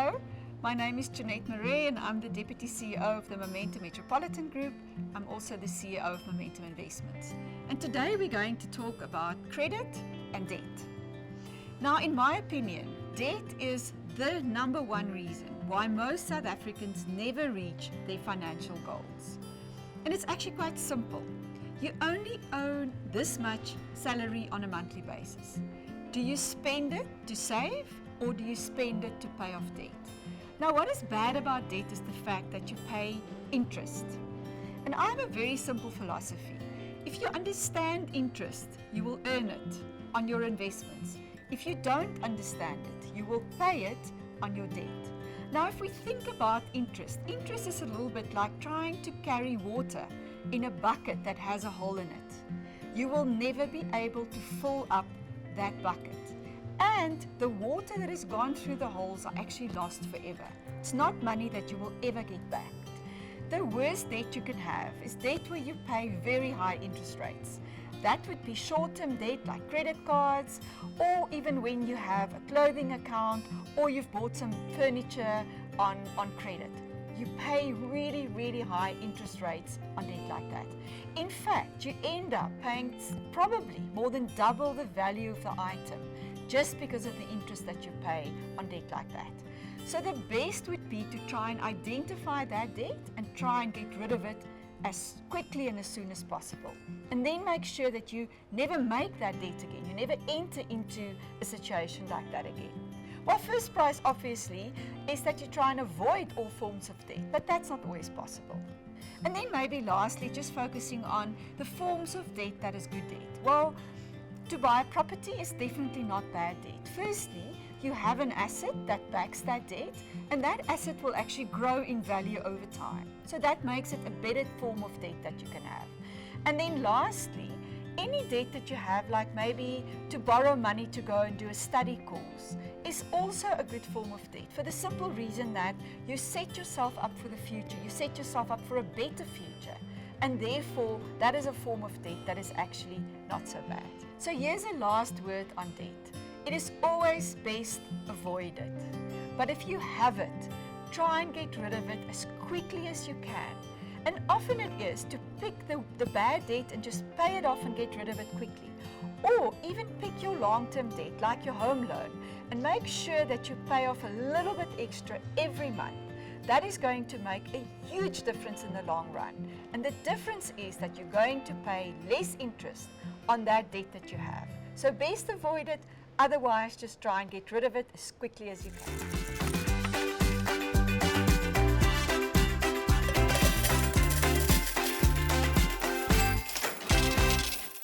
Hello, my name is Jeannette Marais and I'm the Deputy CEO of the Momentum Metropolitan Group. I'm also the CEO of Momentum Investments. And today we're going to talk about credit and debt. Now, in my opinion, debt is the number one reason why most South Africans never reach their financial goals. And it's actually quite simple. You only earn this much salary on a monthly basis. Do you spend it to save or do you spend it to pay off debt? Now, what is bad about debt is the fact that you pay interest. And I have a very simple philosophy. If you understand interest, you will earn it on your investments. If you don't understand it, you will pay it on your debt. Now, if we think about interest is a little bit like trying to carry water in a bucket that has a hole in it. You will never be able to fill up that bucket. And the water that has gone through the holes are actually lost forever. It's not money that you will ever get back. The worst debt you can have is debt where you pay very high interest rates. That would be short-term debt like credit cards, or even when you have a clothing account or you've bought some furniture on credit. You pay really, really high interest rates on debt like that. In fact, you end up paying probably more than double the value of the item just because of the interest that you pay on debt like that. So the best would be to try and identify that debt and try and get rid of it as quickly and as soon as possible. And then make sure that you never make that debt again. You never enter into a situation like that again. Well, first prize obviously is that you try and avoid all forms of debt, but that's not always possible. And then maybe lastly, just focusing on the forms of debt that is good debt. Well, to buy a property is definitely not bad debt. Firstly, you have an asset that backs that debt, and that asset will actually grow in value over time. So that makes it a better form of debt that you can have. And then lastly, any debt that you have, like maybe to borrow money to go and do a study course, is also a good form of debt for the simple reason that you set yourself up for the future. You set yourself up for a better future. And therefore, that is a form of debt that is actually not so bad. So here's a last word on debt. It is always best avoided. But if you have it, try and get rid of it as quickly as you can. And often it is to pick the bad debt and just pay it off and get rid of it quickly. Or even pick your long-term debt, like your home loan, and make sure that you pay off a little bit extra every month. That is going to make a huge difference in the long run. And the difference is that you're going to pay less interest on that debt that you have. So best avoid it, otherwise just try and get rid of it as quickly as you can.